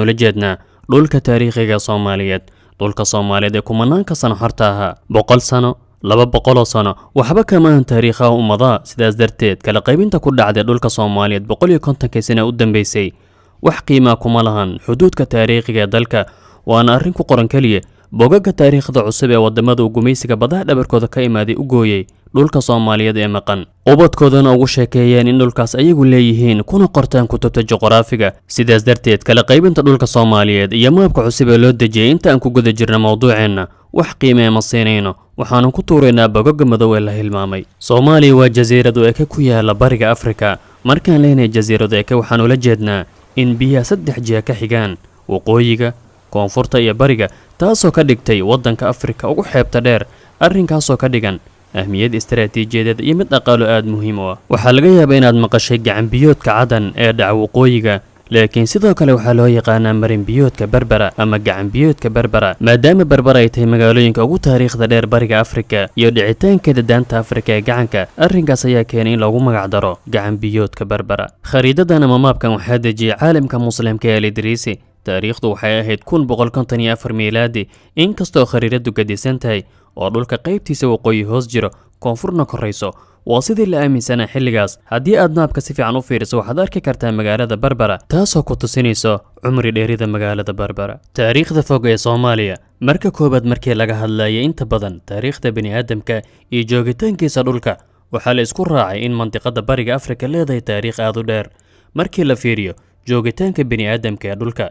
ula jeednaa dhulka taariikhiga Soomaaliyeed. Dhulka Soomaaliyeed ee kumanaanka sano horta ahaa 100 sano 200 sano waxba kama ahan taariikhaha ummadaha. sidaas darteed kala qaybinta ku dhacday dhulka Soomaaliyeed 150 sano u dambeysay wax qiimo kuma lahan xuduudka taariikhiga dalka, waana arrin ku qoran kaliya bogagga taariikhda cusub ee wadamada gumaysiga badaha dhabarkooda ka imaaday u gooyay dhulka Soomaaliyeed ee maqan, ubadkoodana ugu sheekeeyeen in dhulkaas ayagu leeyihiin kuna qortaan kutubta juqraafiga. sidaas darteed kala qaybinta dhulka Soomaaliyeed iyo maabka cusub ee loo dejiyay inta aan ku guda jirna mawduuceena wax qiimo ma siinayno, waxaanu ku tuureynaa bogagga madow ee la hilmaamay. Soomaaliya waa jasiirad oo ku yaala bariga Afrika. markaan leenahay jasiirad waxaan ula jeednaa in biyaha 3 jiha ka xigaan waqooyiga, koonfurta iyo bariga, taasoo ka dhigtay wadanka Afrika ugu xeebta dheer. arrinkaasoo ka dhigan ahmiyad istaraatiijiyadeed iyo mid dhaqaale aad muhiim u ah. waxaa laga yaabaa inaad maqashay gacan biyoodka Cadan ee dhaca waqooyiga, laakiin sidoo kale waxaa loo yaqaanaa marin biyoodka Berbera ama gacan biyoodka Berbera, maadaama Berbera ay tahay magaalooyinka ugu taariikhda dheer bariga Afrika iyo dhicitaankeeda daanta Afrika ee gacanka. arrinkaas ayaa keenay in lagu magac daro gacan biyoodka Berbera. khariidadan ama maabkan waxaa dejiyay caalimka muslimka ee Idriisi. taariikhdu waxay ahayd 1154 miilaadi, inkastoo khariidadu gadisan tahay oo dhulka qaybtiisa waqooyi hoos jiro koonfurna korayso. waa sidii la aaminsanaa xilligaas. haddii aad maabka si fiican u fiiriso waxaad arki kartaa magaalada Berbera, taasoo ku tusinayso cumri dheerida magaalada Berbera. taariikhda fog ee Soomaaliya marka koobaad markii laga hadlayay inta badan taariikhda bini'aadamka iyo joogitaankiisa dhulka, waxaa la isku raacay in mantiqada bariga Afrika leedahay taariikh aad u dheer markii la fiiriyo joogitaanka bini'aadamka ee dhulka.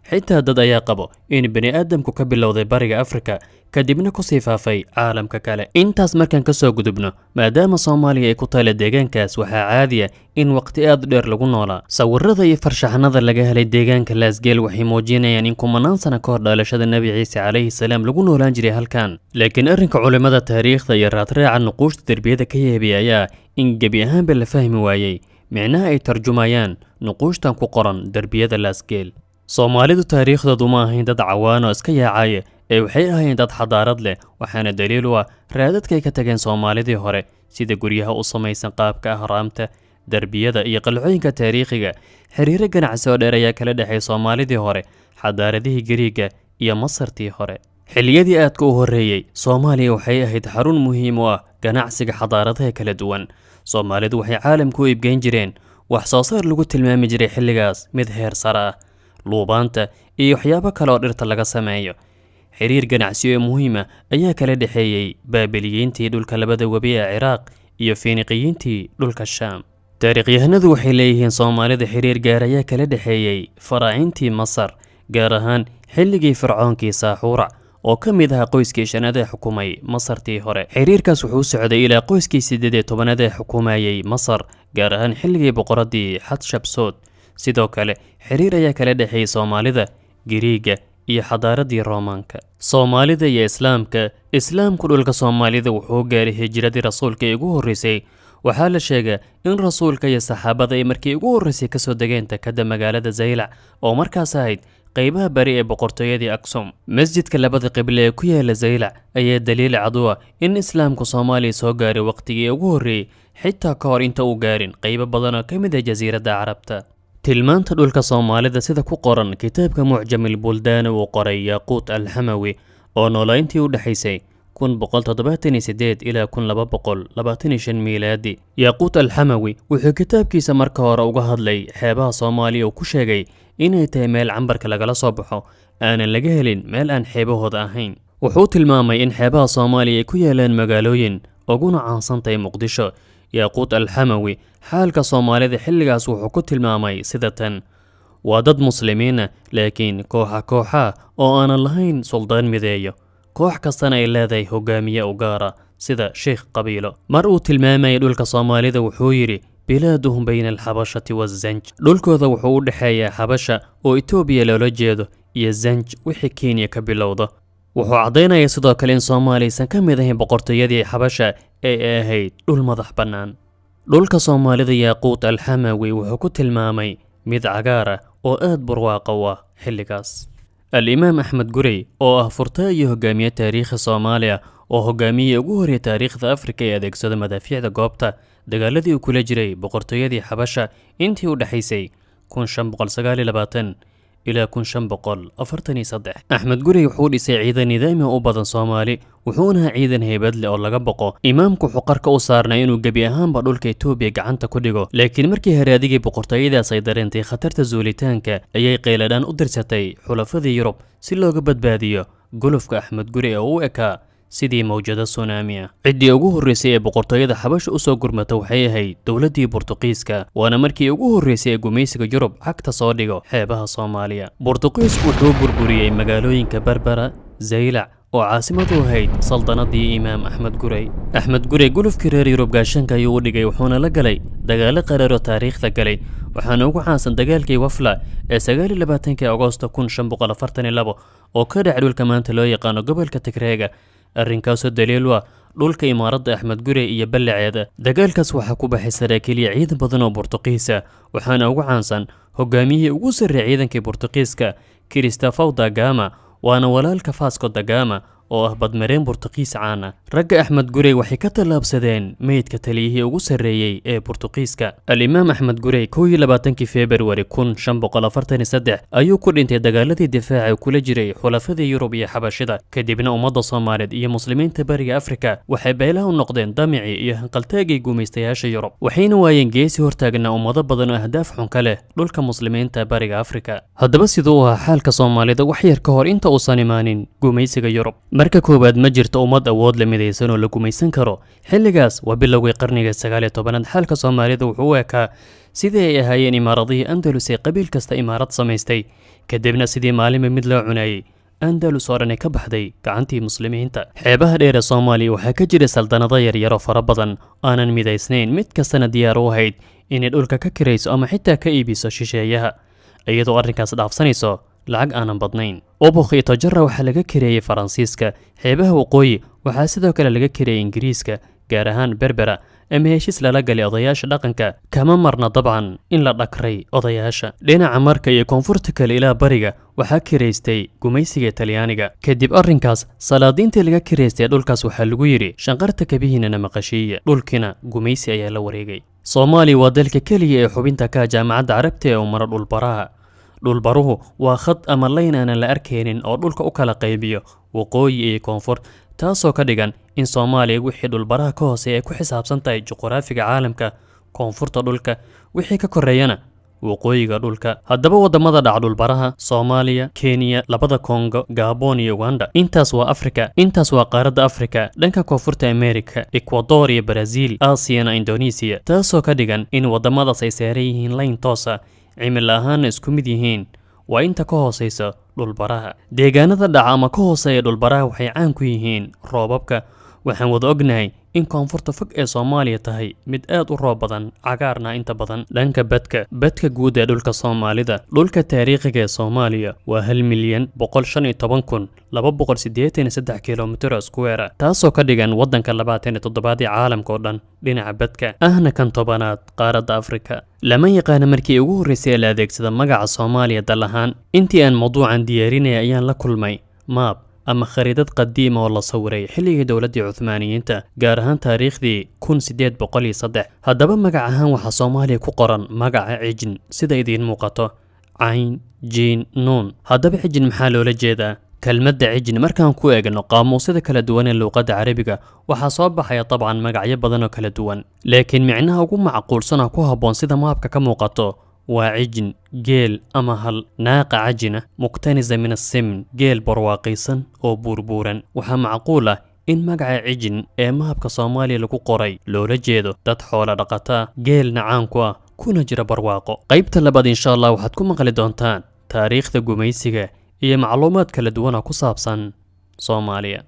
xitaa dad ayaa qabo in bini'aadamku ka bilowday bariga Afrika kadibna ku sii faafay caalamka kale. intaas markaan ka soo gudubno, maadaama Soomaaliya ay ku taala deegaankaas, waxaa caadi ah in waqti aad u dheer lagu noolaa. sawirrada iyo farshaxanada laga helay deegaanka Laasgeel waxay muujinayaan in kumanaan sano ka hor dhalashada Nabi Ciise calayhi salaam lagu noolaan jiray halkan. laakiin arrinka culimada taariikhda iyo raadraaca nuquushta derbiyada ka yeebay ayaa in gebi ahaanba la fahmi waayey micnaha ay tarjumayaan nuquushtan ku qoran derbiyada Laasgeel. Soomaalidu taariikhdoodu ma ahayn dad cawaan oo iska yaacaya, ee waxay ahaayeen dad xadaarad leh, waxaana daliil u ah raadadkay ka tageen Soomaalidii hore sida guryaha u samaysan qaabka ahraamta, derbiyada iyo qalcooyinka taariikhiga. xiriiro ganacsi oo dheer ayaa kala dhexay Soomaalidii hore, xadaaradihii Giriiga iyo Masartii hore. xilliyadii aadka u horreeyay, Soomaaliya waxay ahayd xarun muhiim u ah ganacsiga xadaaradaha kala duwan. Soomaalidu waxay caalamka u iibgeyn jireen wax soo saar lagu tilmaami jiray xilligaas mid heer sare ah, luubaanta iyo waxyaabo kale oo dhirta laga sameeyo. xiriir ganacsi oo muhiim ah ayaa kala dhexeeyay Baabiliyiintii dhulka labada webi ee Ciraaq iyo Fiiniqiyiintii dhulka Shaam. taariikhyahanadu waxay leeyihiin Soomaalida xiriir gaar ayaa kala dhexeeyay faraacintii Masar, gaar ahaan xilligii fircoonkii Saaxuura oo ka mid ah qoyskii shanaad ee xukumay Masartii hore. xiriirkaas wuxuu socday ilaa qoyskii 18 ee xukumayay Masar, gaar ahaan xilligii boqoradii Hatshepsut. sidoo kale xiriir ayaa kala dhexeeyay Soomaalida, Giriiga iyo xadaaradii Roomaanka. Soomaalida iyo Islaamku dhulka Soomaalida wuxuu gaaray hijradii rasuulka ee ugu horeysay. waxaa la sheegaa in rasuulka iyo saxaabada ay markii ugu horeysay ka soo degeen takada magaalada Zaylac oo markaas ahayd qaybaha bari ee boqortooyadii Aksum. masjidka labada qibla ee ku yaala Zaylac ayaa daliil cad u ah in Islaamku Soomaaliya soo gaaray waqtigii ugu horeeyay, xitaa ka hor inta uu gaarin qaybo badan oo ka mid ah jasiiradda Carabta. tilmaanta dhulka Soomaalida sida ku qoran kitaabka Mucjamil Buldaan uu qoray Yaquut Alhamawi oo noolayntii u dhaxaysay 1178 ilaa 1225 miilaadi. Yaquut Alhamawi wuxuu kitaabkiisa marka hore uga hadlay xeebaha Soomaaliya oo ku sheegay inay tahay meel cambarka lagala soo baxo, aanan laga helin meel aan xeebahooda ahayn. wuxuu tilmaamay in xeebaha Soomaaliya ay ku yaalaan magaalooyin uguna caansan tahay Muqdisho. Yaquut Alhamawi xaalka Soomaalida xilligaas wuxuu ku tilmaamay sida tan: waa dad muslimiin ah, laakiin kooxa oo aanan lahayn suldaan mideeyo, koox kastana ay leedahay hogaamiye u gaara sida sheekh qabiilo. mar uu tilmaamay dhulka Soomaalida wuxuu yiri bilaaduhum bayna al-Habashati waz-Zanj. dhulkooda wuxuu u dhaxeeyaa Habasha oo Itoobiya loola jeedo iyo Zanj wixii Kenya ka bilowda. wuxuu cadeynayaa sidoo kale in Soomaaliya aysan ka mid ahayn boqortooyadii Habasha ee ahayd dhul madax bannaan. dhulka Soomaalida Yaquut Alhamawi wuxuu ku tilmaamay mid cagaar ah oo aad barwaaqo u ah xilligaas. Al-Imaam Axmed Gurey oo ah furta iyo hogaamiye taariikhi Soomaaliya oo hogaamiye ugu horeeyay taariikhda Afrika ee adeegsada madaafiicda goobta dagaaladii uu kula jiray boqortooyadii Habasha intii u dhaxaysay 1529 ilaa 1543. Axmed Gurey wuxuu dhisay ciidan nidaami u badan Soomaali, wuxuuna ahaa ciidan heybad leh oo laga boqo. Imaamku wuxuu qarka u saarnaa inuu gebi ahaanba dhulka Itoobiya gacanta ku dhigo, laakiin markii haraadigii boqortooyadaas ay dareentay khatarta zuulitaanka, ayay qayladhaan u dirsatay xulafadii Yurub si looga badbaadiyo gulufka Axmed Gurey oo u ekaa sidii mawjado tsunami ah. Ciddii ugu horreysay ee boqortooyada Xabasha u soo gurmata waxay ahayd dowladdii Boortaqiiska, waana markii ugu horreysay ee gumaysiga Yurub cagta soo dhigo xeebaha Soomaaliya. Boortaqiisku wuxuu burburiyey magaalooyinka Berbera, Zaylac oo caasimad u ahayd saldanadii Imaam Axmed Gurey. Axmed Gurey gulufkii reer Yurub gaashanka ayuu u dhigay, wuxuuna la galay dagaalo qaraar oo taariikhda galay, waxaana ugu caansan dagaalkii Wafla ee 29 Agoosto 1542 oo ka dhacay dhulka maanta loo yaqaano gobolka Tigreega. arrinkaasoo daliil u ah dhulka imaaradda Axmed Gurey iyo ballaceeda. Dagaalkaas waxaa ku baxay saraakiil iyo ciidan badan oo Boortaqiis ah, waxaana ugu caansan hogaamiyihii ugu sarreeyay ciidankii Boortaqiiska Christopher da Gama, waana walaalka Vasco da Gama oo ah badmareen Boortaqiis caan ah. Ragga Axmed Gurey waxay ka tallaabsadeen meydka taliyihii ugu sarreeyay ee Boortaqiiska. Al-Imaam Axmed Gurey 21 February 1543 ayuu ku dhintay dagaaladii difaaca kula jiray xulafadii Yurub iyo Xabashida. Kadibna ummadda Soomaaliyeed iyo muslimiinta bariga Afrika waxay beelaha u noqdeen damicii iyo hanqaltaagii gumaystayaasha Yurub, waxayna waayeen geesi hortaagnaa ummado badan oo ahdaaf xun ka leh dhulka muslimiinta bariga Afrika. Haddaba siduu ahaa xaalka Soomaalida wax yar ka hor inta uusan imaanin gumaysiga Yurub? marka koobaad ma jirto ummad awood la midaysan oo la gumaysan karo. xilligaas waa bilowgii qarniga 19aad. xaalka Soomaalida wuxuu u ekaa sidii ay ahaayeen imaaradihii Andalus ee qabiil kasta imaarad samaystay, kadibna sidii maalinba mid loo cunayay. Andalus oo dhan ka baxday gacantii muslimiinta. xeebaha dheer ee Soomaaliya waxaa ka jira saldanado yaryar oo fara badan aanan midaysnayn, mid kastana diyaar u ahayd inay dhulka ka kirayso ama xitaa ka iibiso shisheeyaha, iyadoo arrinkaas dhaafsanayso lacag aanan badnayn. Obokh iyo Tajara waxaa laga kireeyay Faransiiska. xeebaha waqooyi waxaa sidoo kale laga kireeyay Ingiriiska, gaar ahaan Berbera, ama heshiis lala galay odayaasha dhaqanka. Kama marna dabcan in la dhakray odayaasha. dhinaca marka iyo koonfurta kale ilaa bariga waxaa kireystay gumaysiga Talyaaniga. kadib arrinkaas, salaadiintii laga kireystay dhulkaas waxaa lagu yidhi shanqarta kabihiinana maqashiiya, dhulkina gumaysi ayaa la wareegay. Soomaaliya waa dalka keliya ee xubinta ka jaamacadda Carabta ee u mara dhulbaraha. dhulbaruhu waa khad ama layn aanan la arkaynin oo dhulka u kala qaybiyo waqooyi iyo koonfur, taasoo ka dhigan in Soomaaliya wixii dhulbaraha ka hooseeya ay ku xisaabsan tahay juqraafiga caalamka, koonfurta dhulka wixii ka koreeyana waqooyiga dhulka. haddaba wadamada dhaca dhulbaraha Soomaaliya, Kenya, labada Kongo, Gabon iyo Uganda, intaas waa Afrika. intaas waa qaaradda Afrika. dhanka koonfurta America, Ecuador iyo Brazil, Aasiyana Indonesia, taasoo ka dhigan in wadamadaas ay saaran yihiin layn toosa, cimil ahaana isku mid yihiin. waa inta ka hooseysa dhulbaraha. deegaanada dhaca ama ka hooseeya dhulbaraha waxay caan ku yihiin roobabka. waxaan wada ognahay in koonfurta fog ee Soomaaliya tahay mid aad u roob badan, cagaarna inta badan. dhanka badka guud ee dhulka Soomaalida, dhulka taariikhiga ee Soomaaliya waa 1,115,283 kilomitir square, taasoo ka dhigan wadanka 27 ee caalamka oo dhan dhinaca badka ahna kan 10aad qaaradda Afrika. lama yaqaan markii ugu horreysay la adeegsada magaca Soomaaliya dal ahaan. intii aan mawduucan diyaarinay ayaan la kulmay maap ama khariidad qadiim oo la sawiray xilligii dowladda Cuthmaaniyiinta, gaar ahaan taariikhdii 1803. haddaba magac ahaan waxaa Soomaaliya ku qoran magaca Cijin sida idiin muuqato, cayn, jiin, nuun. haddaba Cijin maxaa loola jeedaa? kelmadda Cijin markaan ku eegno qaamuusyada kala duwan ee luqadda Carabiga waxaa soo baxaya dabcan magacyo badan oo kala duwan, laakiin micnaha ugu macquulsan oo ku habboon sida maapka ka muuqato waa Cijin, geel ama hal. naaqa cajina muqtanisa min as-simn, geel barwaaqaysan oo buurbuuran. waxaa macquul ah in magaca Cijin ee maapka Soomaaliya lagu qoray loola jeedo dad xoolo dhaqata, geelna caan ku ah kuna jira barwaaqo. qaybta labaad insha Allah waxaad ku maqli doontaan taariikhda gumaysiga iyo macluumaad kala duwan oo ku saabsan Soomaaliya.